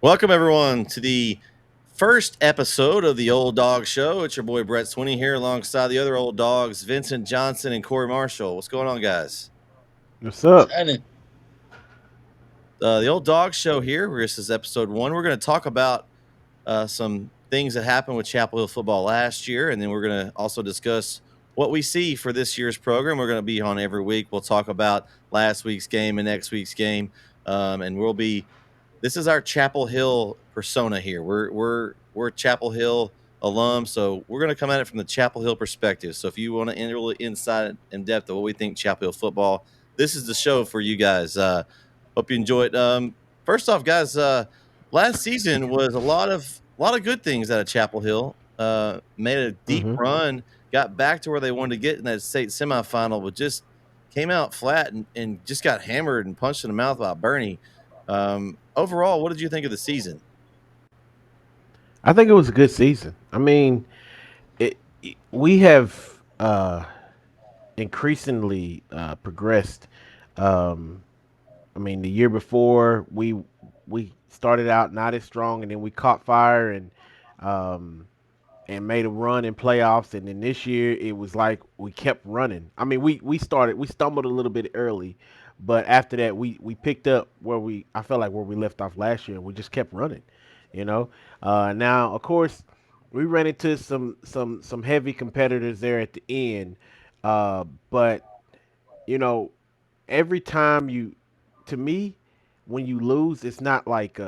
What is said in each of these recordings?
Welcome, everyone, to the first episode of the Old Dog Show. It's your boy Brett Swinney here alongside the other old dogs, Vincent Johnson and Corey Marshall. What's going on, guys? What's up? Shining. The Old Dog Show here. This is episode one. We're going to talk about some things that happened with Chapel Hill football last year, and then we're going to also discuss what we see for this year's program. We're going to be on every week. We'll talk about last week's game and next week's game, and we'll be. This is our Chapel Hill persona here. We're Chapel Hill alum, so we're going to come at it from the Chapel Hill perspective. So if you want to really insight in depth of what we think Chapel Hill football, this is the show for you guys. Hope you enjoy it. First off, guys, last season was a lot of good things out of Chapel Hill. Made a deep Mm-hmm. run, got back to where they wanted to get in that state semifinal, but just came out flat and just got hammered and punched in the mouth by Bernie. Overall, what did you think of the season? I think it was a good season. I mean, we have increasingly progressed. Um, I mean, the year before we started out not as strong, and then we caught fire um, and made a run in playoffs. And then this year it was like we kept running. I mean, we stumbled a little bit early, but after that we picked up where we I felt like where we left off last year. We just kept running, you know. Now of course we ran into some heavy competitors there at the end, but you know every time you to me when you lose it's not like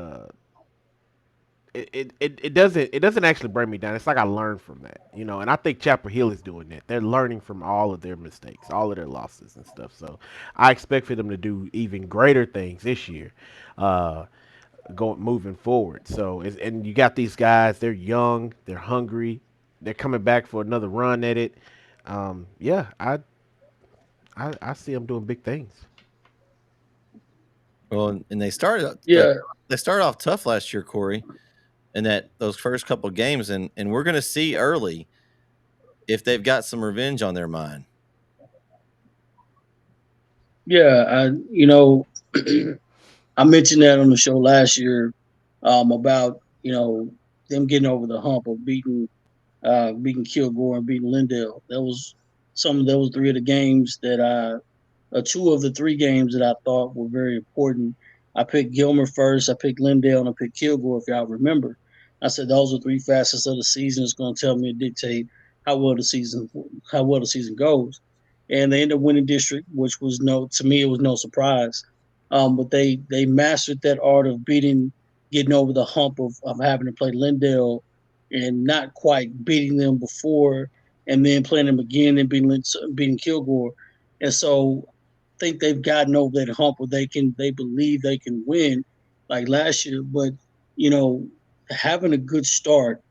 it doesn't actually bring me down. It's like I learned from that, and I think Chapel Hill is doing that. They're learning from all of their mistakes, all of their losses and stuff. So I expect for them to do even greater things this year, uh, going moving forward. And you got these guys. They're young. They're hungry. They're coming back for another run at it. Yeah, I see them doing big things. Well, and Yeah, they started off tough last year, Corey, in that those first couple of games, and we're going to see early if they've got some revenge on their mind. yeah. I mentioned that on the show last year, about them getting over the hump of beating Kilgore and beating Lindale. That was three of the games that two of the three games that I thought were very important. I picked Gilmer first, I picked Lindale, and I picked Kilgore. If y'all remember, I said those are three facets of the season. It's going to tell me to dictate how well the season how well the season goes. And they ended up winning district, which was no to me it was no surprise. But they mastered that art of getting over the hump of having to play Lindale and not quite beating them before, and then playing them again and beating Kilgore. And so think they've gotten over that hump where they believe they can win like last year. But you know, having a good start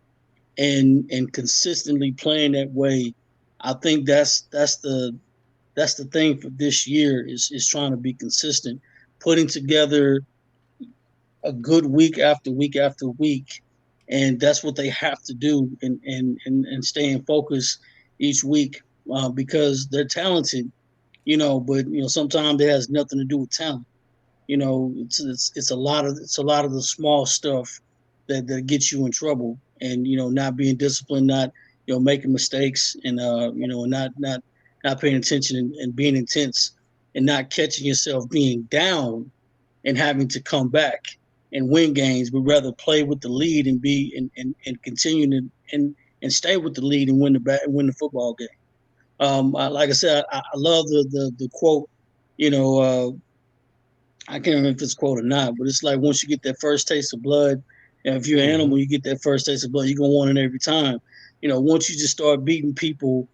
and consistently playing that way, I think that's the thing for this year is trying to be consistent, putting together a good week after week after week, and that's what they have to do and staying focused each week, because they're talented, but sometimes it has nothing to do with talent. It's a lot of the small stuff that gets you in trouble, and not being disciplined, not making mistakes, and not paying attention and being intense and not catching yourself being down and having to come back and win games, but rather play with the lead and and continue to and stay with the lead and win the football game. Like I said, I love the quote. You know, I can't remember if it's a quote or not, but it's like once you get that first taste of blood, and if you're an Hmm. animal, you get that first taste of blood, you're gonna want it every time. Once you just start beating people,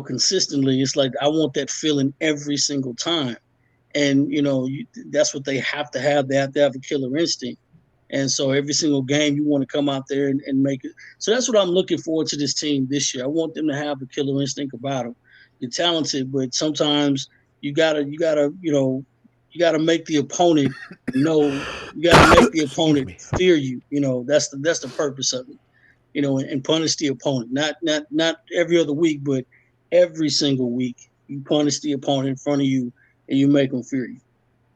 consistently, it's like I want that feeling every single time. And that's what they have to have. They have to have a killer instinct. And so every single game, you want to come out there and make it. So that's what I'm looking forward to this team this year. I want them to have a killer instinct about them. They're talented, but sometimes you gotta make the opponent know. You gotta make the Excuse opponent me. fear you. That's the purpose of it. And punish the opponent. Not every other week, but every single week. You punish the opponent in front of you, and you make them fear you.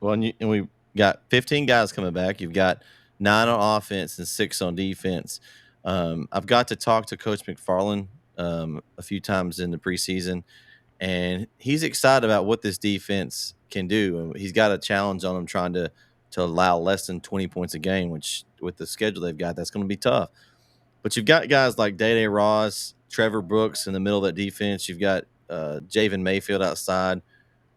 Well, and we got 15 guys coming back. You've got 9 on offense and 6 on defense. I've got to talk to Coach McFarland a few times in the preseason, and he's excited about what this defense can do. He's got a challenge on him trying to allow less than 20 points a game, which with the schedule they've got, that's going to be tough. But you've got guys like Day Ross, Trevor Brooks in the middle of that defense. You've got Javen Mayfield outside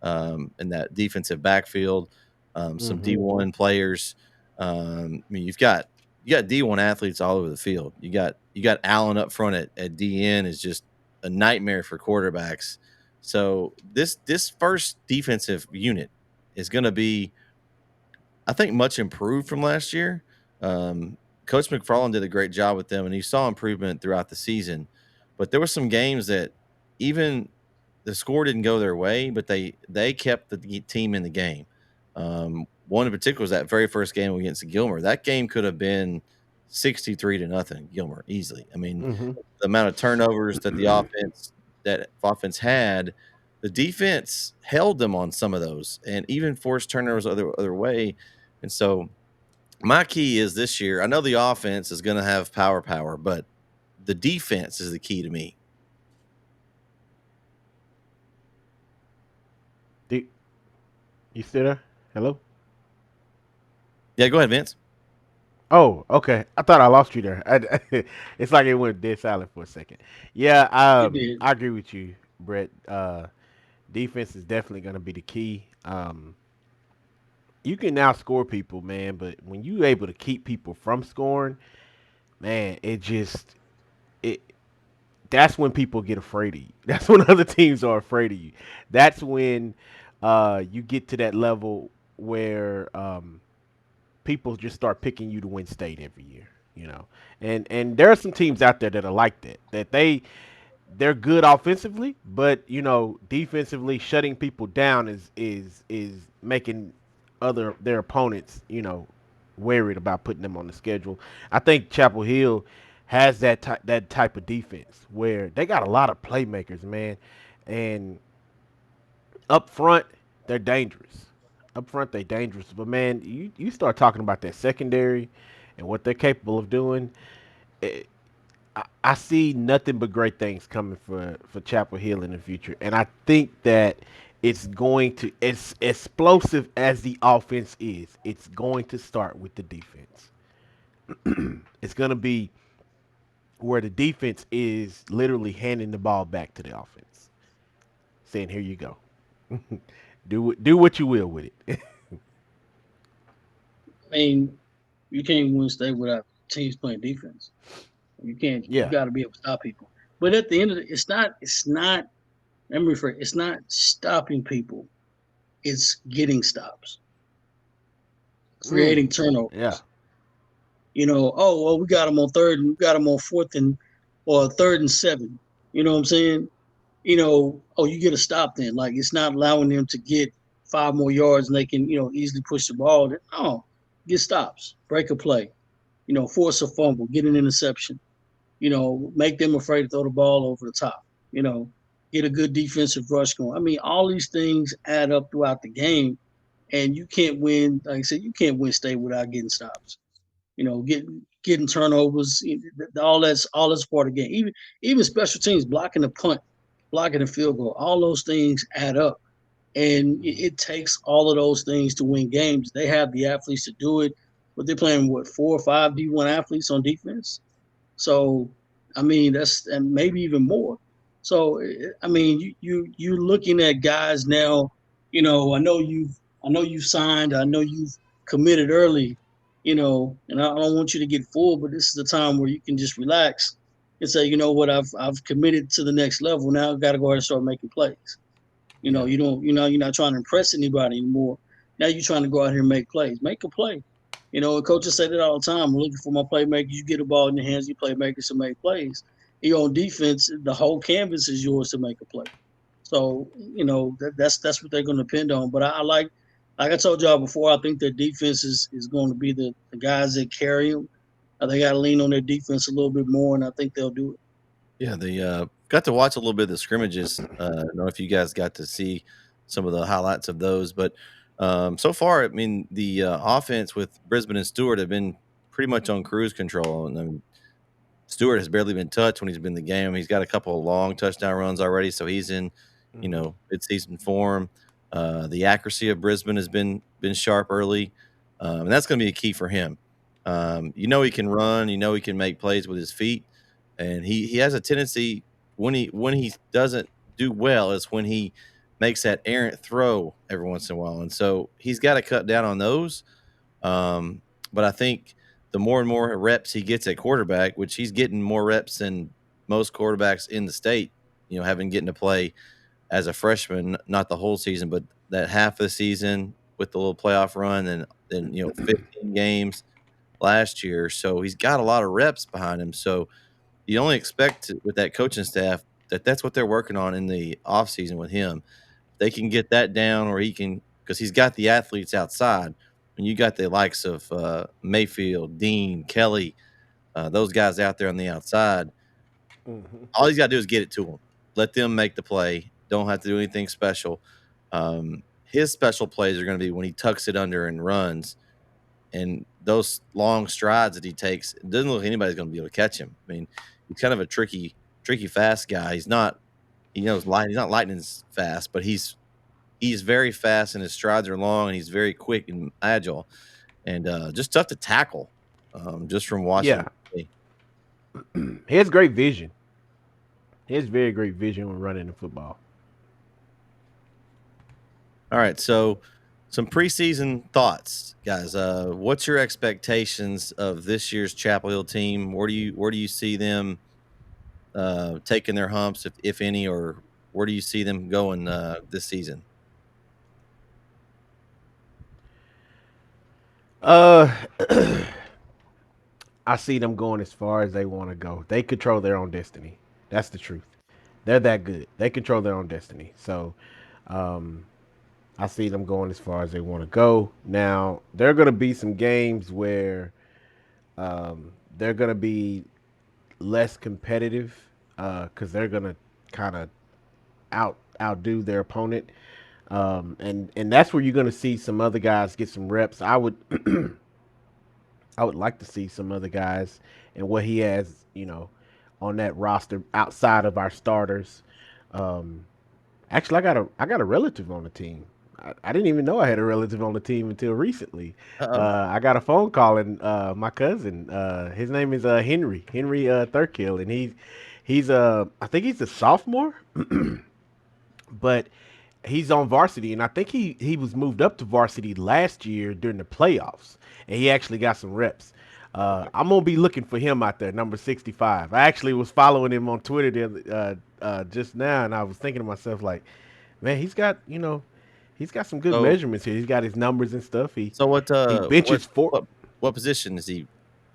in that defensive backfield. Some Mm-hmm. D1 players. I mean, you got D1 athletes all over the field. You got Allen up front at DN is just a nightmare for quarterbacks. So this first defensive unit is going to be, I think, much improved from last year. Coach McFarland did a great job with them, and you saw improvement throughout the season. But there were some games that even the score didn't go their way, but they kept the team in the game. One in particular was that very first game against Gilmer. That game could have been 63-0 Gilmer easily. I mean, Mm-hmm. the amount of turnovers that offense had, the defense held them on some of those, and even forced turnovers other way. And so, my key is this year. I know the offense is going to have power, but the defense is the key to me. You still there? Hello? Yeah, go ahead, Vince. Oh, okay. I thought I lost you there. It's like it went dead silent for a second. Yeah, It did. I agree with you, Brett. Defense is definitely going to be the key. You can now score people, man, but when you able to keep people from scoring, man, it that's when people get afraid of you. That's when other teams are afraid of you. That's when you get to that level where people just start picking you to win state every year. You know, and there are some teams out there that are like that. They're good offensively, but defensively shutting people down is making their opponents worried about putting them on the schedule. I think Chapel Hill has that type of defense where they got a lot of playmakers, man, and up front they're dangerous. Up front they're dangerous, but man, you start talking about that secondary and what they're capable of doing. It, I see nothing but great things coming for Chapel Hill in the future, and I think that it's going to, as explosive as the offense is, it's going to start with the defense. It's going to be where the defense is literally handing the ball back to the offense, saying, "Here you go, do what you will with it." I mean, you can't win state without teams playing defense. You can't. You Yeah. got to be able to stop people. But at the end of it, it's not. It's not. Let me rephrase. It's not stopping people. It's getting stops, creating Yeah. turnovers. Oh well, we got them on third, and we got them on fourth and or third and seven. You know what I'm saying? Oh, you get a stop then. Like it's not allowing them to get 5 more yards and they can, easily push the ball. No, get stops, break a play, force a fumble, get an interception, make them afraid to throw the ball over the top, you know, get a good defensive rush going. I mean, all these things add up throughout the game, and you can't win. Like I said, you can't win state without getting stops. Getting turnovers, all that's part of the game. Even special teams, blocking the punt, blocking the field goal, all those things add up, and it takes all of those things to win games. They have the athletes to do it, but they're playing what 4 or 5 D1 athletes on defense. So, I mean, that's and maybe even more. So, I mean, you're looking at guys now. I know you've signed. I know you've committed early. And I don't want you to get full, but this is the time where you can just relax and say, you know what, I've committed to the next level. Now I've got to go ahead and start making plays. Yeah. You don't, you're not trying to impress anybody anymore. Now you're trying to go out here and make plays. Make a play. And coaches say that all the time. I'm looking for my playmakers. You get a ball in your hands, you playmakers to make plays. You're on defense, the whole canvas is yours to make a play. So, that's what they're going to depend on. But I like I told y'all before, I think their defense is going to be the guys that carry them. They got to lean on their defense a little bit more, and I think they'll do it. Yeah, they got to watch a little bit of the scrimmages. I don't know if you guys got to see some of the highlights of those, but so far, I mean, the offense with Brisbane and Stewart have been pretty much on cruise control. And then Stewart has barely been touched when he's been in the game. He's got a couple of long touchdown runs already, so he's in, Mm-hmm. mid-season form. The accuracy of Brisbane has been sharp early, and that's going to be a key for him. He can run. He can make plays with his feet, and he has a tendency when he doesn't do well is when he makes that errant throw every once in a while, and so he's got to cut down on those. Um, but I think the more and more reps he gets at quarterback, which he's getting more reps than most quarterbacks in the state, having getting to play as a freshman, not the whole season, but that half of the season with the little playoff run and then 15 games last year. So he's got a lot of reps behind him. So you only expect with that coaching staff that's what they're working on in the offseason with him. They can get that down, or he can, because he's got the athletes outside. When you got the likes of Mayfield, Dean, Kelly, those guys out there on the outside, Mm-hmm. all he's got to do is get it to them. Let them make the play. Don't have to do anything special. His special plays are going to be when he tucks it under and runs, and those long strides that he takes. It doesn't look like anybody's going to be able to catch him. I mean, he's kind of a tricky fast guy. He's not, he's not lightning fast, but he's very fast and his strides are long and he's very quick and agile and just tough to tackle. Just from watching him Yeah, play. he has great vision. He has very great vision when running the football. All right, so some preseason thoughts, guys. What's your expectations of this year's Chapel Hill team? Where do you see them taking their humps, if any, or where do you see them going this season? Uh, I see them going as far as they want to go. They control their own destiny. That's the truth. They're that good. They control their own destiny. So, um, I see them going as far as they want to go. Now, there are going to be some games where they're going to be less competitive because they're going to kind of outdo their opponent. And that's where you're going to see some other guys get some reps. I would like to see some other guys and what he has, on that roster outside of our starters. Um, Actually, I got a relative on the team. I didn't even know I had a relative on the team until recently. Uh-oh. I got a phone call and my cousin. His name is Henry Thurkill, and he's I think he's a sophomore, but he's on varsity, and I think he was moved up to varsity last year during the playoffs, and he actually got some reps. I'm gonna be looking for him out there, number 65. I actually was following him on Twitter just now, and I was thinking to myself like, man, he's got some good So measurements here. He's got his numbers and stuff. He so what he what benches four. what what position is he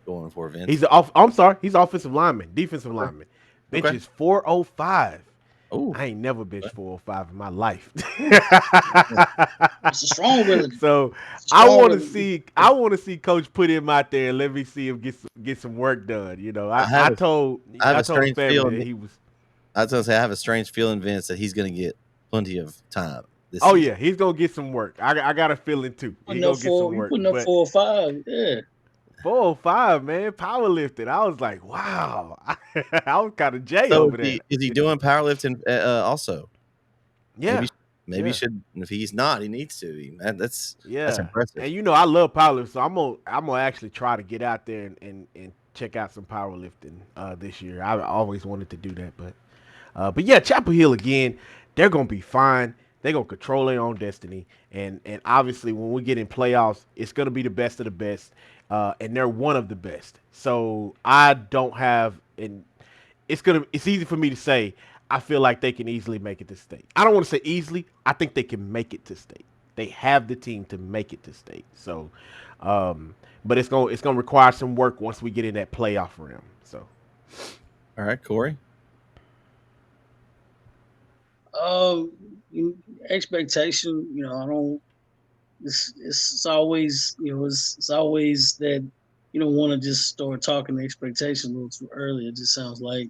going for, Vince? He's off. I'm sorry, he's offensive lineman, defensive Okay. lineman. Okay. Benches 405. Oh, I ain't never benched 405 in my life. It's a strong relative. So It's a strong relative. I want to see Coach put him out there and let me see him get some work done. I have a I have I a told the strange family feeling. that he was. I was gonna say I have a strange feeling, Vince, that he's gonna get plenty of time this Oh season. yeah, he's gonna get some work. I got a feeling too. He Putting up gonna get some four, you work. putting up But 4 or 5. Yeah. 405, man, powerlifting. I was like, wow. I was kind of Jay So over there. is he doing powerlifting also? Maybe Yeah, maybe he yeah. should. If he's not, he needs to. That's Yeah, impressive. and I love powerlifting, so I'm gonna actually try to get out there and check out some powerlifting this year. I always wanted to do that, but yeah, Chapel Hill again. They're gonna be fine. They're gonna control their own destiny, and obviously when we get in playoffs, it's gonna be the best of the best, and they're one of the best. So I don't have and it's easy for me to say I feel like they can easily make it to state. I don't want to say easily. I think they can make it to state. They have the team to make it to state. So, but it's gonna require some work once we get in that playoff realm. So, All right, Corey. Um, Expectation. I don't. It's always it's always that you don't want to just start talking expectation a little too early. It just sounds like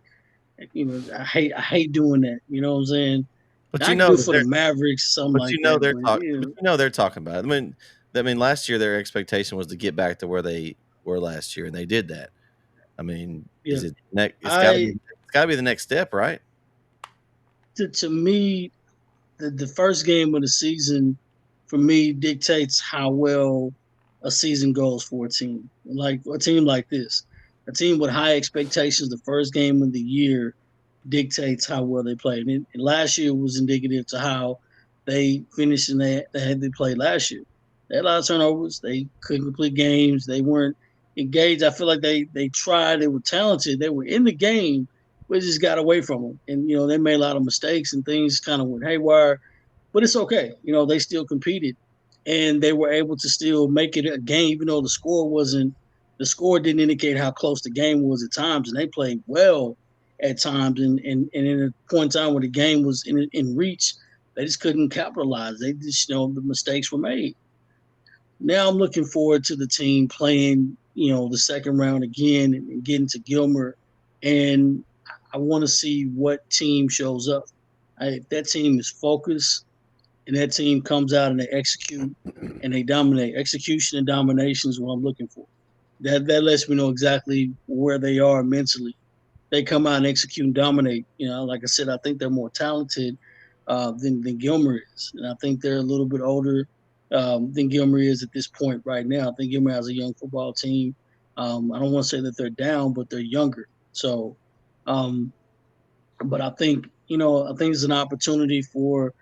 I hate doing that. You know what I'm saying? But I you can do know it that for the Mavericks, something but like that. But they're talking about it. I mean, last year their expectation was to get back to where they were last year, and they did that. I mean, Yeah, is it next? I It's got to be the next step, right? to me, the first game of the season for me dictates how well a season goes for a team. Like a team like this, a team with high expectations. The first game of the year dictates how well they play. And last year was indicative to how they finished and they had they played last year. They had a lot of turnovers. They couldn't complete games. They weren't engaged. I feel like they tried. They were talented. They were in the game. We just got away from them, and they made a lot of mistakes and things kind of went haywire. But it's okay. They still competed, and they were able to still make it a game, even though the score didn't indicate how close the game was at times, and they played well at times. And in a point in time where the game was in reach, they just couldn't capitalize. They just, the mistakes were made. Now I'm looking forward to the team playing, the second round again and getting to Gilmer. And I want to see what team shows up. If that team is focused and that team comes out and they execute and they dominate, execution and domination is what I'm looking for. That lets me know exactly where they are mentally. They come out and execute and dominate. Like I said, I think they're more talented than Gilmer is, and I think they're a little bit older than Gilmer is at this point right now. I think Gilmer has a young football team. I don't want to say that they're down, but they're younger. So, um, but I think it's an opportunity for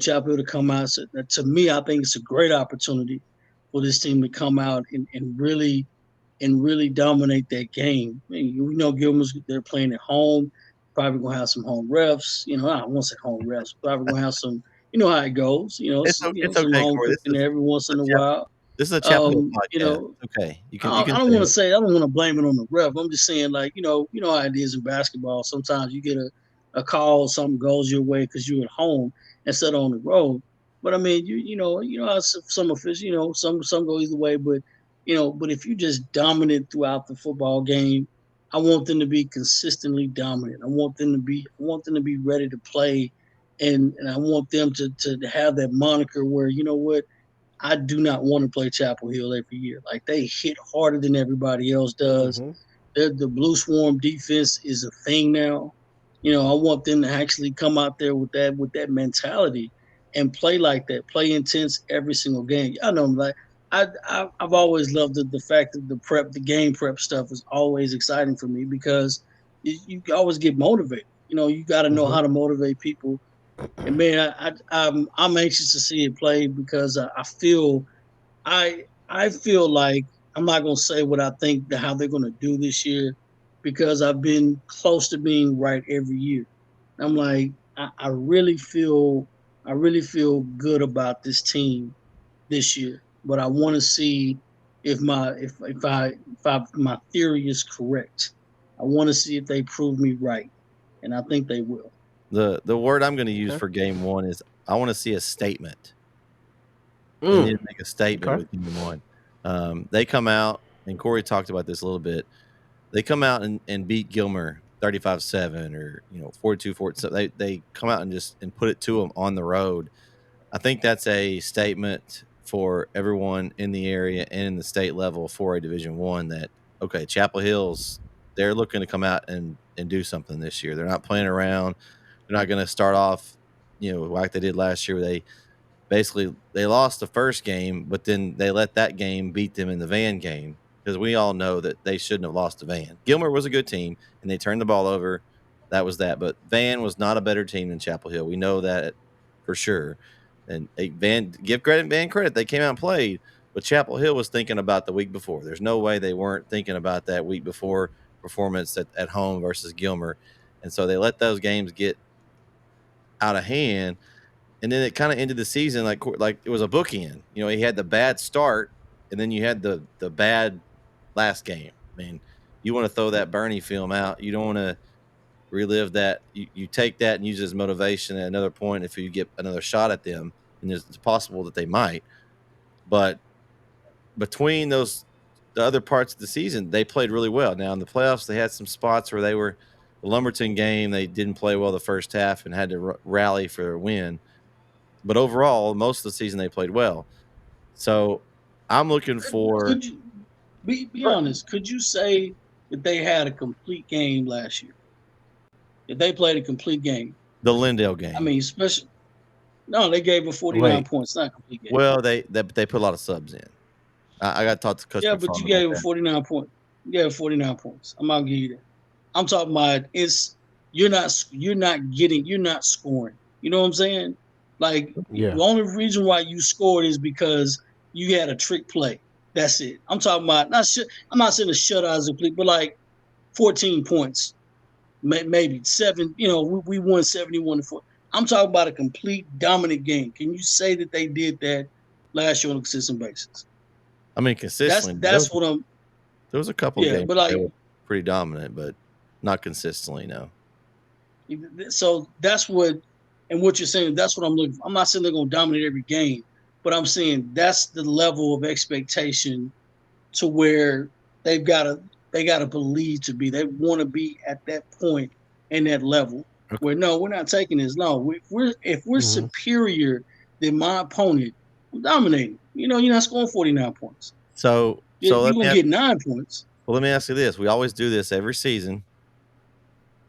Chapel Hill to come out. So to me, I think it's a great opportunity for this team to come out and really dominate that game. I mean, Gilmer's they're playing at home. Probably gonna have some home refs. I won't say home refs. Probably gonna have some. You know how it goes. It's Some okay, home Corey. cooking there every once in a while. This is a Chapel Hill You podcast. know, Okay, you I can don't say want to it. say I don't want to blame it on the ref. I'm just saying, like, how it is in basketball. Sometimes you get a call, something goes your way because you're at home instead of on the road. But I mean, how some officials, some go either way. But if you just dominant throughout the football game, I want them to be consistently dominant. I want them to be ready to play, and I want them to have that moniker where what I do not want to play Chapel Hill every year. Like they hit harder than everybody else does. Mm-hmm. The blue swarm defense is a thing now. I want them to actually come out there with that mentality and play like that, play intense every single game. I know, like I've always loved the fact that the game prep stuff is always exciting for me because you always get motivated. You got to know Mm-hmm. how to motivate people. And man, I'm anxious to see it play because I feel like I'm not gonna say what I think how they're gonna do this year because I've been close to being right every year. I'm like I really feel good about this team this year, but I want to see if my theory is correct. I want to see if they prove me right, and I think they will. The word I'm going to use Okay. for game one is I want to see a statement. They need Mm. to make a statement Okay. with game one. They come out, and Corey talked about this a little bit. They come out and beat Gilmer 35-7 or 42-47. They come out and just and put it to them on the road. I think that's a statement for everyone in the area and in the state level for a Division One that okay, Chapel Hills, they're looking to come out and do something this year. They're not playing around. They're not going to start off, like they did last year. Where they lost the first game, but then they let that game beat them in the Van game because we all know that they shouldn't have lost to Van. Gilmer was a good team and they turned the ball over. That was that, but Van was not a better team than Chapel Hill. We know that for sure. And Van, give credit, Van credit. They came out and played, but Chapel Hill was thinking about the week before. There's no way they weren't thinking about that week before performance at home versus Gilmer, and so they let those games get out of hand, and then it kind of ended the season like it was a bookend. He had the bad start, and then you had the bad last game. I mean, you want to throw that Bernie film out. You don't want to relive that. You take that and use it as motivation at another point if you get another shot at them, and it's possible that they might. But between the other parts of the season, they played really well. Now in the playoffs, they had some spots where they were the Lumberton game. They didn't play well the first half and had to rally for a win. But overall, most of the season they played well. So I'm looking for Could you? be honest. Could you say that they had a complete game last year? If they played a complete game, The Lindale I game. mean, especially no, they gave her 49 Wait, points, not a complete game. Well, they put a lot of subs in. I got to talk to Coach Yeah, but you McFarland about gave her that. 49 points. You gave her 49 points. I'm gonna give you that. I'm talking about it's you're not scoring. You know what I'm saying? Like the yeah. only reason why you scored is because you had a trick play. That's it. I'm talking about I'm not saying a shutout is a complete, but like 14 points, maybe seven. You know, we won 71 to 4. I'm talking about a complete dominant game. Can you say that they did that last year on a consistent basis? I mean, That's consistently, that's what I'm. there was a couple Yeah, games but that they like were pretty dominant, but not consistently. No. so that's what and what you're saying. That's what I'm looking for. I'm not saying they're going to dominate every game, but I'm saying that's the level of expectation to where they've got to they got to believe to be. They want to be at that point in that level Okay. where no, we're not taking this. No, if we're Hmm. superior than my opponent, I'm dominating. You know, you're not scoring 49 points. So You're gonna get 9 points. let me ask you this: we always do this every season.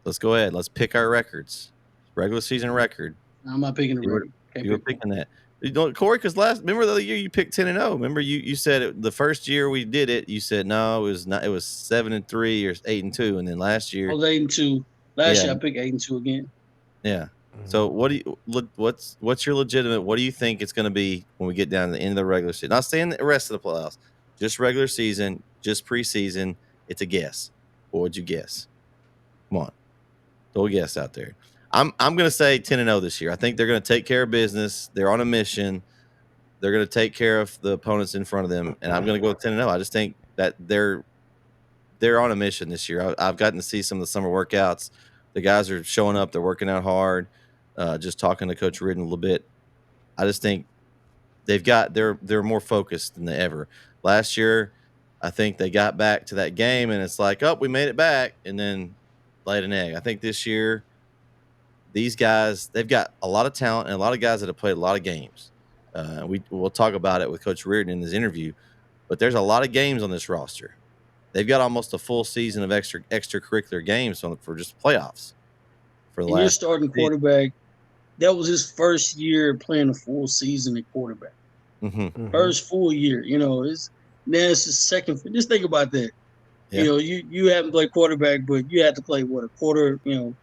Let's go ahead. Let's pick our records. Regular season record. I'm not picking the You were record. Can't you were pick one. picking that. You know, Corey, because remember the other year you picked 10-0. Remember you said the first year we did it, you said no, it was not. It was 7-3 or 8-2, and then last I year, was 8-2. Last yeah, year I picked 8-2 again. yeah. Hmm. So what do you what's your legitimate? What do you think it's going to be when we get down to the end of the regular season? Not saying the rest of the playoffs, just regular season, just preseason. It's a guess. What would you guess? Come on, throw a guess out there. I'm going to say 10-0 this year. I think they're going to take care of business. They're on a mission. They're going to take care of the opponents in front of them, and I'm going to go with 10-0. I just think that they're on a mission this year. I've gotten to see some of the summer workouts. The guys are showing up. They're working out hard. Just talking to Coach Ridden a little bit. I just think they're more focused than they ever. Last year, I think they got back to that game, and it's like, oh, we made it back, and then laid an egg. I think this year, these guys they've got a lot of talent and a lot of guys that have played a lot of games. We'll talk about it with Coach Reardon in his interview, but there's a lot of games on this roster. They've got almost a full season of extracurricular games for just playoffs for the And you're last starting season. quarterback. That was his first year playing a full season at quarterback. Mm-hmm. Hmm. First full year. You know, it's his second. Just think about that. You Yeah, know, you haven't played quarterback, but you had to play what a quarter. You know,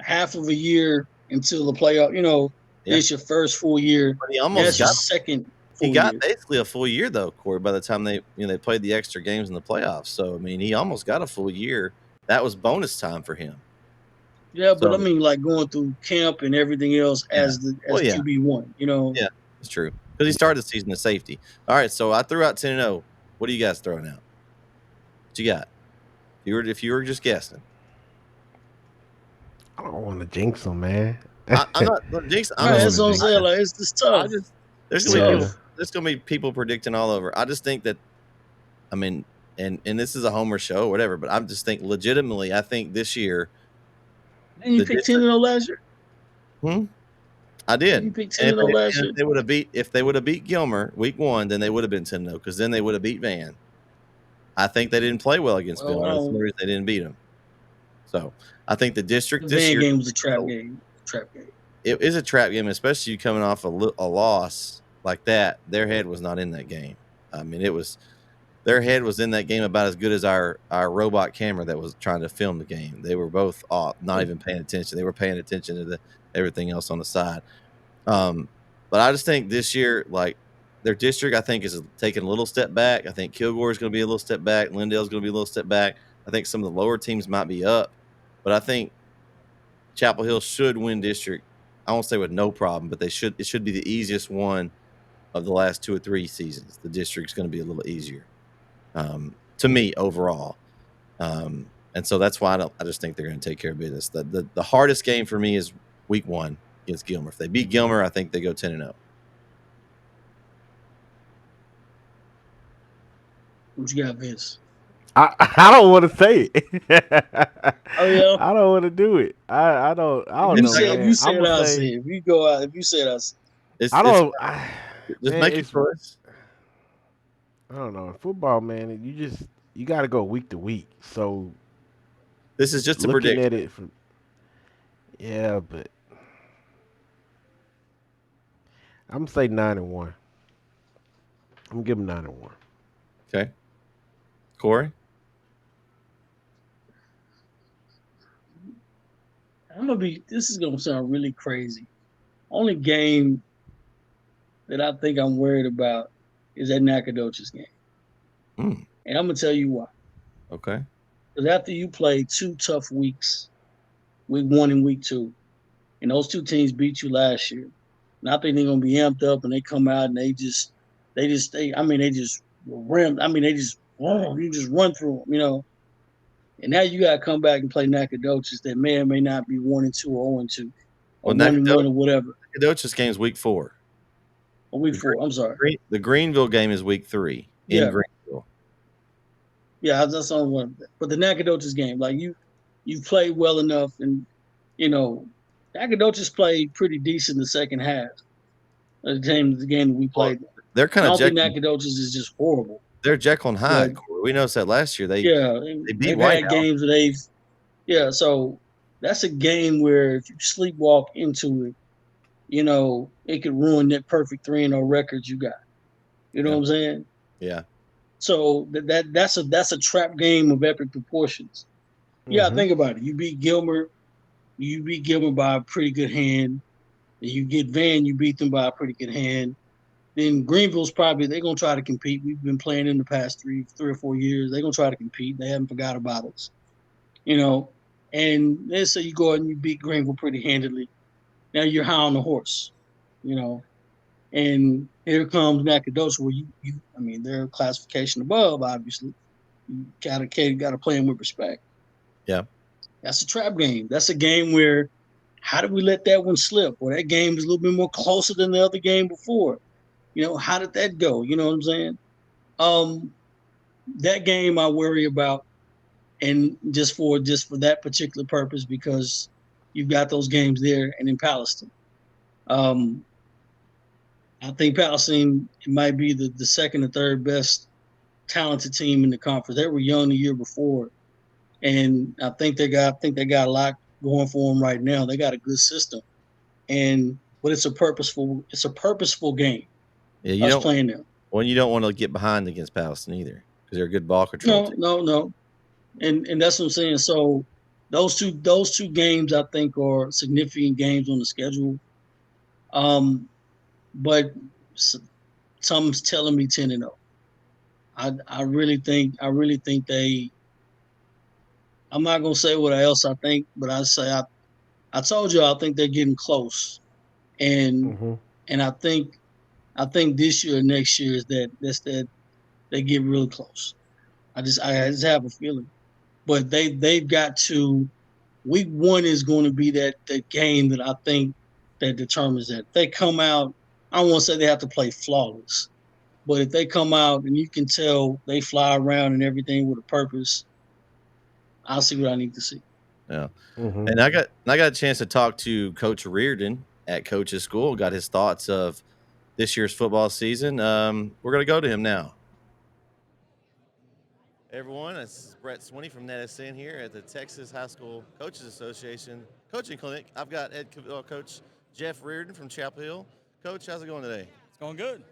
half of a year until the playoff. You know, yeah. it's your first full year. But he Now almost it's your got second he full got year. basically a full year though, Corey. By the time they played the extra games in the playoffs, so I mean he almost got a full year. That was bonus time for him. Yeah, but I So mean, like going through camp and everything else yeah, as well yeah, QB1. You know, yeah, it's true because he Yeah. started the season as safety. All right, so I threw out 10-0. What are you guys throwing out? What you got? If you were just guessing, I don't want to jinx them, man. I'm not look, Jinx. I I'm right? don't just want That's to what I'm jinx saying. them. Like it's I tough. just there's It's gonna be people Yeah. tough. there's gonna be people predicting all over. I just think that I mean, and this is a homer show, or whatever, but I'm just think legitimately. I think this year And you the picked 10 district.0 last year. Hmm? I And did. you picked 10 And 0 last if year. they would have beat Gilmer week 1, then they would have been 10-0 because then they would have beat Van. I think they didn't play well against Well, I Gilmer. That's the don't. only reason they didn't beat him. So I think the The district this Van year game was a trap game. Trap game. it is a trap game, especially coming off a loss like that. Their head was not in that game. I mean, it was their head was in that game about as good as our robot camera that was trying to film the game. They were both off, not even paying attention. They were paying attention to everything else on the side. Um, but I just think this year, like their district, I think is taking a little step back. I think Kilgore is going to be a little step back. Lindale's going to be a little step back. I think some of the lower teams might be up, but I think Chapel Hill should win district. I won't say with no problem, but they should. It should be the easiest one of the last 2 or 3 seasons. The district's going to be a little easier to me overall. And so that's why I just think they're going to take care of business. The hardest game for me is week 1 against Gilmer. If they beat Gilmer, I think they go 10-0. What you got, Vince? I don't want to say it. Oh yeah. I don't want to do it. I don't know, If you man. say I'm it, gonna I'll say say it. If you go out, if you say it, I'll say I It's don't. just Man, make your it's choice. I don't know. In football, man, you just you got to go week to week. So This is just a looking prediction. at it from yeah, but I'm gonna say 9-1. I'm gonna give them 9-1. Okay. Corey? This is gonna sound really crazy. Only game that I think I'm worried about is that Nacogdoches game. Mm, And I'm gonna tell you why. okay. Because after you play 2 tough weeks, week 1 and week 2, and those two teams beat you last year, and I think they're gonna be amped up and they come out and they just ram. I mean, they just you just run through them. And now you got to come back and play Nacogdoches that may or may not be 1-2 or 0-2 or Well, 1-1 or whatever. Nacogdoches game is week 4. Or week The 4. I'm sorry. The Greenville game is week 3 in Yeah, Greenville. yeah, that's on one. But the Nacogdoches game, like you played well enough, and you know Nacogdoches played pretty decent in the second half. The game that we Well, played. they're I kind of don't think Jekyll. Nacogdoches is just horrible, They're Jekyll and but Hyde. Corey. We noticed that last year. yeah, They beat they've White had House. games where they've yeah. So that's a game where if you sleepwalk into it, it could ruin that perfect 3-0 record you got. You know Yeah. what I'm saying? Yeah. So that's a trap game of epic proportions. Yeah, Mm-hmm. think about it. You beat Gilmer by a pretty good hand. And you get Van, you beat them by a pretty good hand. Then Greenville's probably they're gonna try to compete. We've been playing in the past three or 4 years. They're gonna try to compete. They haven't forgot about us, you know. And let's say you go out and you beat Greenville pretty handily. Now you're high on the horse, you know. And here comes Nacogdoches, where I mean, they're classification above, obviously. You gotta play them with respect. Yeah. That's a trap game. That's a game where how did we let that one slip? Well, that game is a little bit more closer than the other game before. How did that go? You know what I'm saying? Um, that game I worry about, and just for that particular purpose, because you've got those games there and in Palestine. Um, I think Palestine might be the second or third best talented team in the conference. They were young the year before, and I think they got a lot going for them right now. They got a good system, but it's a purposeful game. Yeah. Us playing them. You don't want to get behind against Palestine either because they're a good ball control No, team. no, no, and that's what I'm saying. So those two games I think are significant games on the schedule. Um, but something's telling me 10-0. I really think they. I'm not gonna say what else I think, but I told you I think they're getting close, and Mm-hmm. and I think this year or next year is that they get really close. I just have a feeling, but they've got to. Week 1 is going to be that game that I think that determines that. If they come out, I don't want to say they have to play flawless, but if they come out and you can tell they fly around and everything with a purpose, I'll see what I need to see. Yeah. Mm-hmm. And I got a chance to talk to Coach Reardon at Coach's School. Got his thoughts of this year's football season. We're gonna go to him now. Hey everyone, this is Brett Swinney from NetSN here at the Texas High School Coaches Association Coaching Clinic. I've got head coach Jeff Reardon from Chapel Hill. Coach, how's it going today? It's going good.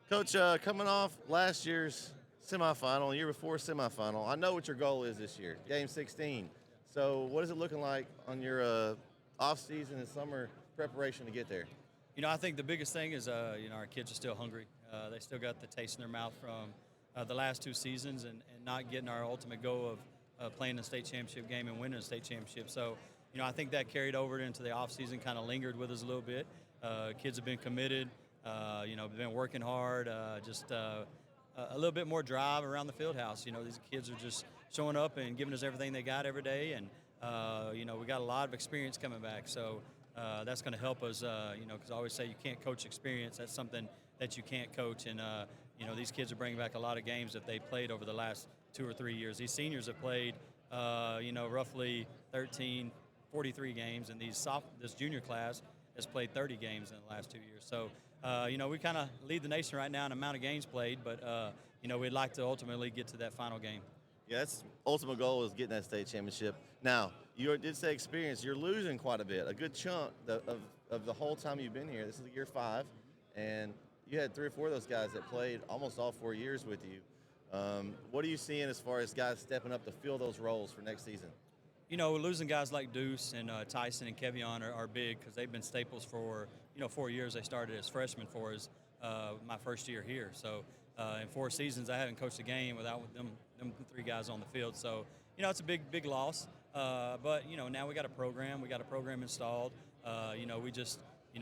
Coach, coming off last year's semifinal, year before semifinal, I know what your goal is this year, Game 16. So, what is it looking like on your off season and summer preparation to get there? I think the biggest thing is, our kids are still hungry. They still got the taste in their mouth from the last 2 seasons and not getting our ultimate goal of playing the state championship game and winning the state championship. So, I think that carried over into the offseason, kind of lingered with us a little bit. Kids have been committed, been working hard, just a little bit more drive around the field house. These kids are just showing up and giving us everything they got every day. And, we got a lot of experience coming back. So, that's going to help us, because I always say you can't coach experience. That's something that you can't coach. And, these kids are bringing back a lot of games that they played over the last 2 or 3 years. These seniors have played, roughly 13, 43 games, and this junior class has played 30 games in the last 2 years. So We kind of lead the nation right now in amount of games played, but we'd like to ultimately get to that final game. Yeah, that's ultimate goal is getting that state championship. Now, you did say experience. You're losing quite a bit, a good chunk of the whole time you've been here. This is year 5, and you had 3 or 4 of those guys that played almost all 4 years with you. What are you seeing as far as guys stepping up to fill those roles for next season? Losing guys like Deuce and Tyson and Kevion are big because they've been staples for 4 years. They started as freshmen for us my first year here. So in 4 seasons, I haven't coached a game without them 3 guys on the field. So it's a big loss. But now we got a program. We got a program installed. We just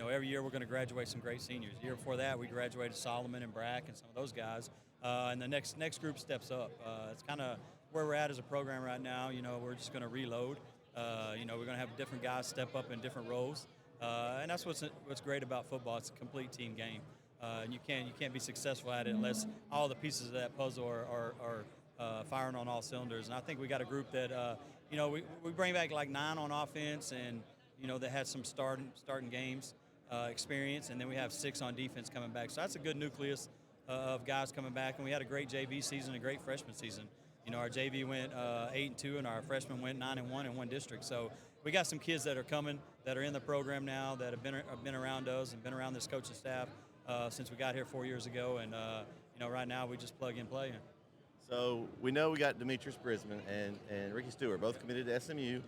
every year we're going to graduate some great seniors. The year before that, we graduated Solomon and Brack and some of those guys. And the next group steps up. It's kind of where we're at as a program right now. We're just going to reload. We're going to have different guys step up in different roles. And that's what's great about football. It's a complete team game. And you can't be successful at it unless all the pieces of that puzzle are firing on all cylinders. And I think we got a group that we bring back like 9 on offense, and that had some starting games experience, and then we have 6 on defense coming back. So that's a good nucleus of guys coming back, and we had a great JV season, a great freshman season. Our JV went 8-2, and our freshmen went 9-1 in one district. So we got some kids that are coming, that are in the program now, that have been around us and been around this coaching staff since we got here 4 years ago. And right now we just plug and play. So we know we got Demetrius Brisbane and Ricky Stewart, both committed to SMU.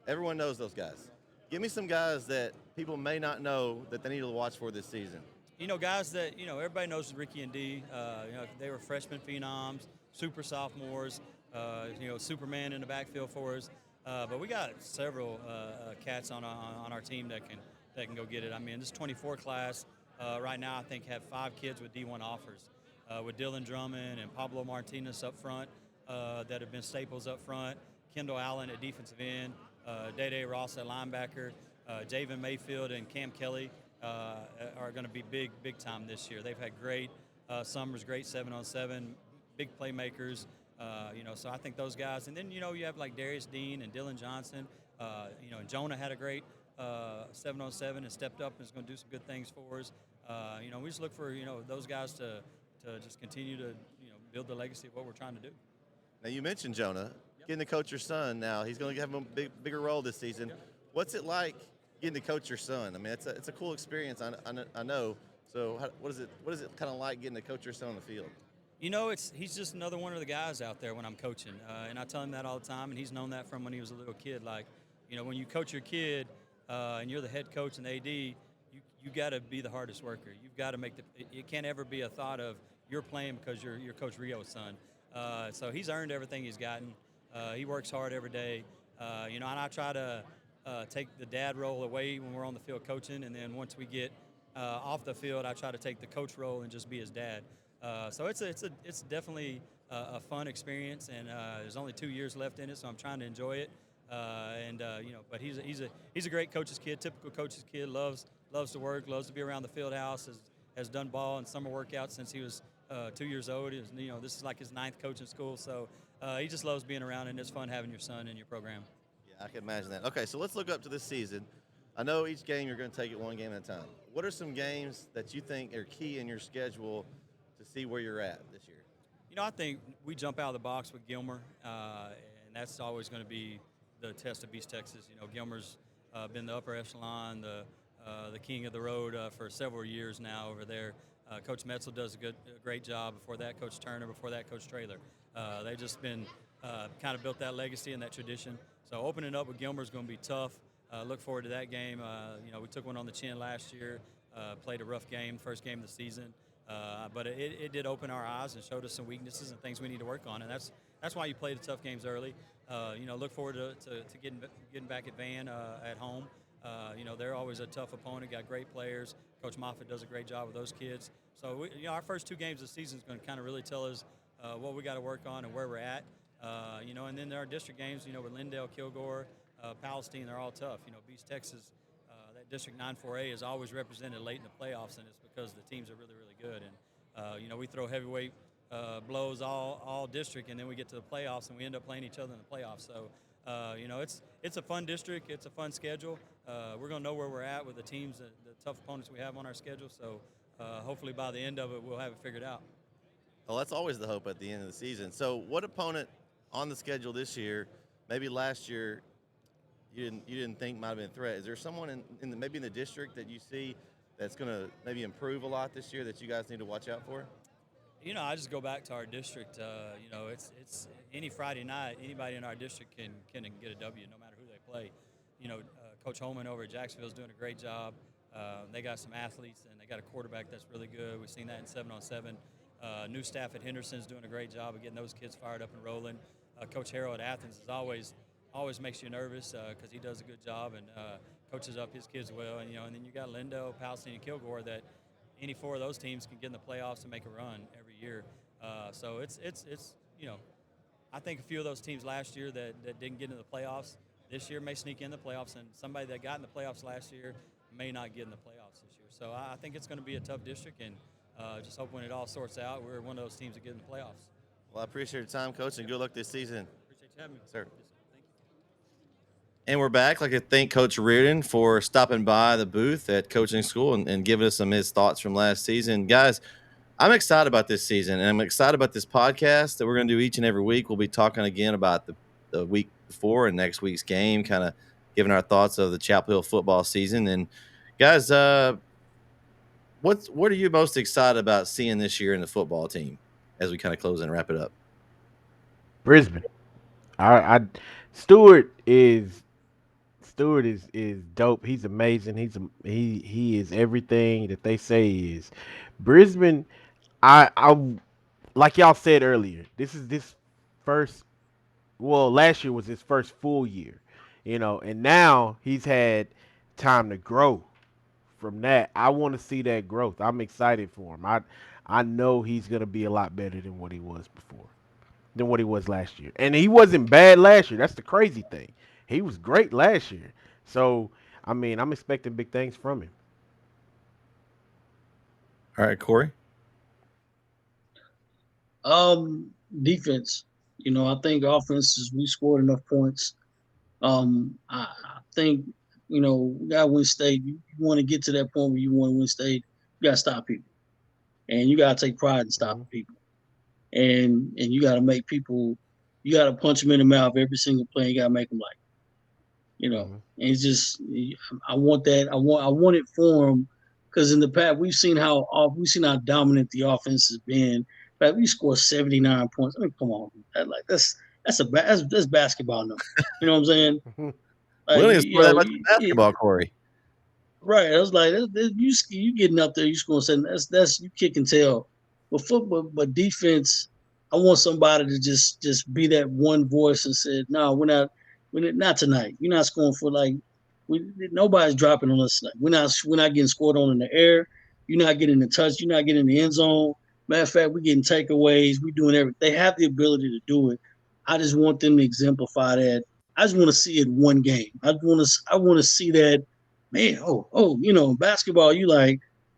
Everyone knows those guys. Give me some guys that people may not know that they need to watch for this season. Guys that, everybody knows Ricky and D. They were freshman phenoms, super sophomores, Superman in the backfield for us. But we got several cats on our team that can go get it. I mean, this 24 class right now, I think, have 5 kids with D1 offers, with Dylan Drummond and Pablo Martinez up front that have been staples up front, Kendall Allen at defensive end, Day Ross at linebacker, Javen Mayfield and Cam Kelly are going to be big time this year. They've had great summers, great 7-on-7, big playmakers. So I think those guys. And then you have like Darius Dean and Dylan Johnson. And Jonah had a great 7-on-7 and stepped up and is going to do some good things for us. We just look for those guys to just continue to build the legacy of what we're trying to do. Now you mentioned Jonah, getting to coach your son. Now he's going to have a bigger role this season. Yep. What's it like getting to coach your son? I mean, it's a cool experience. I know. So what is it kind of like getting to coach your son on the field? He's just another one of the guys out there when I'm coaching, and I tell him that all the time, and he's known that from when he was a little kid. Like, when you coach your kid and you're the head coach and the AD, you got to be the hardest worker. You've got to make it can't ever be a thought of you're playing because you're Coach Rio's son. So he's earned everything he's gotten. He works hard every day. And I try to take the dad role away when we're on the field coaching, and then once we get off the field, I try to take the coach role and just be his dad. So it's definitely a fun experience, and there's only 2 years left in it, so I'm trying to enjoy it. But he's a great coach's kid, typical coach's kid. Loves to work, loves to be around the field house. Has done ball and summer workouts since he was 2 years old. This is like his 9th coach in school, so he just loves being around, and it's fun having your son in your program. Yeah, I can imagine that. Okay, so let's look up to this season. I know each game you're going to take it one game at a time. What are some games that you think are key in your schedule to see where you're at this year? I think we jump out of the box with Gilmer, and that's always going to be the test of East Texas. Gilmer's been the upper echelon, the king of the road for several years now over there. Coach Metzel does a great job. Before that, Coach Turner. Before that, Coach Traylor. They've just been kind of built that legacy and that tradition. So opening up with Gilmer is going to be tough. Look forward to that game. We took one on the chin last year, played a rough game, first game of the season. But it did open our eyes and showed us some weaknesses and things we need to work on, and that's why you play the tough games early. Look forward to getting back at Van at home. They're always a tough opponent. Got great players. Coach Moffitt does a great job with those kids. So our first 2 games of the season is going to kind of really tell us what we got to work on and where we're at. And then there are district games. With Lindale, Kilgore, Palestine. They're all tough. Beast Texas. That District 9-4A is always represented late in the playoffs, and it's because the teams are really, really good. And we throw heavyweight blows all district, and then we get to the playoffs, and we end up playing each other in the playoffs. So, it's a fun district. It's a fun schedule. We're going to know where we're at with the teams, the tough opponents we have on our schedule. So, hopefully by the end of it, we'll have it figured out. Well, that's always the hope at the end of the season. So, what opponent on the schedule this year, maybe last year, you didn't think might have been a threat? Is there someone in the, maybe in the district that you see that's going to maybe improve a lot this year that you guys need to watch out for? I just go back to our district. It's any Friday night, anybody in our district can get a W, no matter who they play. Coach Holman over at Jacksonville is doing a great job. They got some athletes and they got a quarterback that's really good. We've seen that in 7-on-7. New staff at Henderson's doing a great job of getting those kids fired up and rolling. Coach Harold at Athens is always makes you nervous because he does a good job and coaches up his kids well. And then you got Lindo, Palestine, and Kilgore that any four of those teams can get in the playoffs and make a run every year. So it's I think a few of those teams last year that didn't get into the playoffs this year may sneak in the playoffs, and somebody that got in the playoffs last year may not get in the playoffs this year. So I think it's going to be a tough district, and just hope when it all sorts out, we're one of those teams that get in the playoffs. Well, I appreciate your time, Coach, and good luck this season. Appreciate you having me. Sir. Yes, thank you. And we're back. I'd like to thank Coach Reardon for stopping by the booth at Coaching School and giving us some of his thoughts from last season. Guys, I'm excited about this season, and I'm excited about this podcast that we're going to do each and every week. We'll be talking again about the week before and next week's game, kind of giving our thoughts of the Chapel Hill football season. And, guys, what are you most excited about seeing this year in the football team as we kind of close and wrap it up? Brisbane. I Stewart is is dope. He's amazing. He is everything that they say he is. Brisbane, I like y'all said earlier. This first. Well, last year was his first full year, and now he's had time to grow from that. I want to see that growth. I'm excited for him. I know he's gonna be a lot better than what he was before, than what he was last year. And he wasn't bad last year. That's the crazy thing. He was great last year. So I mean, I'm expecting big things from him. All right, Corey. Defense. I think offenses we scored enough points. I think we got to win state. You want to get to that point where you want to win state. You got to stop people, and you got to take pride in Hmm. stopping people. And you got to make people. You got to punch them in the mouth every single play. You got to make them like. Hmm. And it's just I want that. I want it for them because in the past we've seen how dominant the offense has been. But we scored 79 points. I mean, come on, that's basketball numbers. You know what I'm saying? We Like don't even score that much in basketball, Corey. right. I was like, you getting up there, you scoring seven. That's you kick and tell. But football, but defense, I want somebody to just be that one voice and say, no, we're not tonight. You're not scoring for nobody's dropping on us tonight. We're not getting scored on in the air. You're not getting the touch. You're not getting the end zone. Matter of fact, we're getting takeaways. We're doing everything. They have the ability to do it. I just want them to exemplify that. I just want to see it one game. I want to see that, man. Basketball.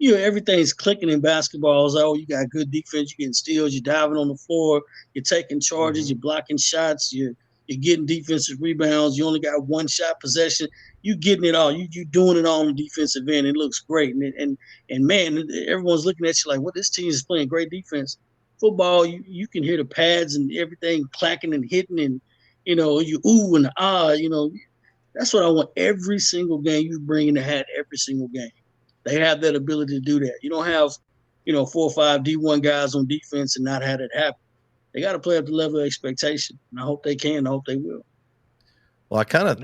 Everything's clicking in basketball. It's like, oh, you got good defense. You're getting steals. You're diving on the floor. You're taking charges. Hmm. You're blocking shots. You're getting defensive rebounds. You only got one shot possession. You getting it all. You doing it all on the defensive end. It looks great. And man, everyone's looking at you like, what, this team is playing great defense. Football, you can hear the pads and everything clacking and hitting, and you ooh and ah. That's what I want every single game you bring in the hat every single game. They have that ability to do that. You don't have, 4 or 5 D1 guys on defense and not have it happen. They got to play up the level of expectation, and I hope they can. I hope they will. Well, Yeah.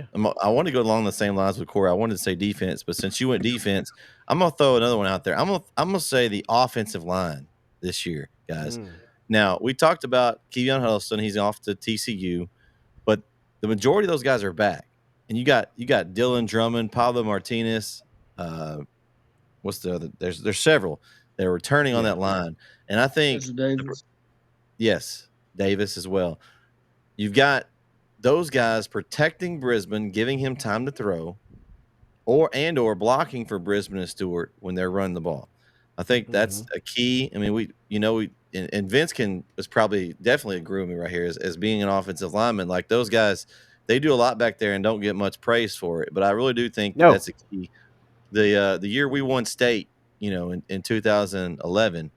I want to go along the same lines with Corey. I wanted to say defense, but since you went defense, I'm gonna throw another one out there. I'm gonna say the offensive line this year, guys. Mm. Now we talked about Kevion Huddleston. He's off to TCU, but the majority of those guys are back, and you got Dylan Drummond, Pablo Martinez. Uh, what's the other? There's several that are returning on Yeah. that line, and I think Mr. Davis. yes, Davis as well. You've got those guys protecting Brisbane, giving him time to throw, or blocking for Brisbane and Stewart when they're running the ball. I think that's Hmm. a key. I mean, and Vince was probably definitely agree with me right here as being an offensive lineman. Like those guys, they do a lot back there and don't get much praise for it. But I really do think that No. that's a key. The year we won state, in 2011,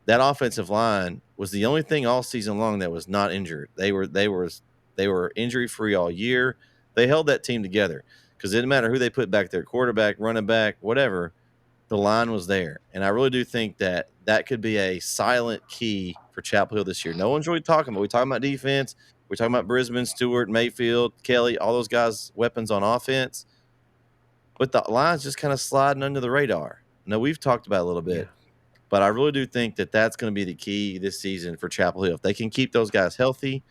that offensive line was the only thing all season long that was not injured. They were injury free all year. They held that team together because it didn't matter who they put back there, quarterback, running back, whatever. The line was there, and I really do think that could be a silent key for Chapel Hill this year. No one's really talking about. We're talking about defense. We're talking about Brisbane, Stewart, Mayfield, Kelly, all those guys' weapons on offense. But the line's just kind of sliding under the radar. Now, we've talked about it a little bit, but I really do think that that's going to be the key this season for Chapel Hill. If they can keep those guys healthy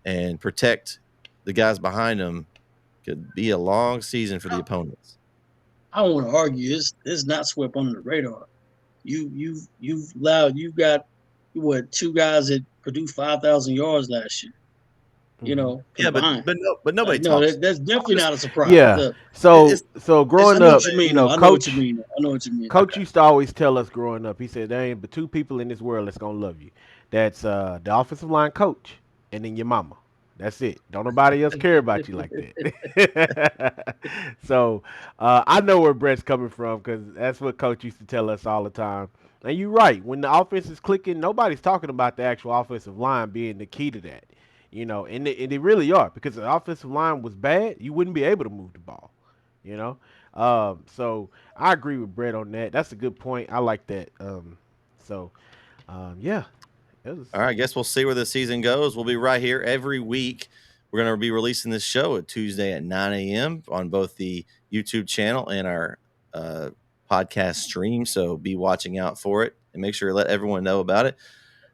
and protect the guys behind them, could be a long season for the opponents. I don't want to argue. It's not swept under the radar. You've got two guys that produced 5,000 yards last year. Yeah, combined. but nobody no, talks. that's definitely not a surprise. Yeah. So growing up, I know Coach, what you mean. I know what you mean. Coach used to always tell us growing up. He said there ain't but two people in this world that's gonna love you. That's the offensive line coach, and then your mama. That's it. Don't nobody else care about you like that. So I know where Brett's coming from because that's what Coach used to tell us all the time. And you're right. When the offense is clicking, nobody's talking about the actual offensive line being the key to that. And they really are, because if the offensive line was bad, you wouldn't be able to move the ball. So I agree with Brett on that. That's a good point. I like that. Yeah. All right, I guess we'll see where the season goes. We'll be right here every week. We're going to be releasing this show at Tuesday at 9 a.m. on both the YouTube channel and our podcast stream. So be watching out for it and make sure to let everyone know about it.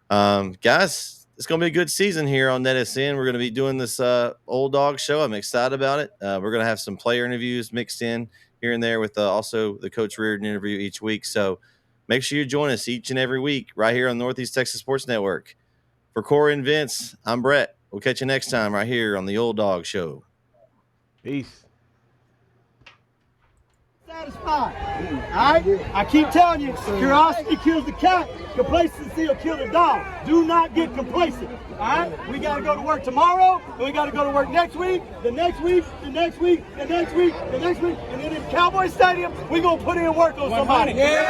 Guys, it's going to be a good season here on NetSN. We're going to be doing this Old Dog show. I'm excited about it. We're going to have some player interviews mixed in here and there with also the Coach Reardon interview each week. So make sure you join us each and every week right here on Northeast Texas Sports Network. For Corey and Vince, I'm Brett. We'll catch you next time right here on the Old Dog Show. Peace. Satisfied. All right? I keep telling you, curiosity kills the cat, complacency will kill the dog. Do not get complacent. All right? We got to go to work tomorrow, and we got to go to work next week, the next week, the next week, the next week, the next week, and then in Cowboy Stadium, we're going to put in work on somebody. Yeah.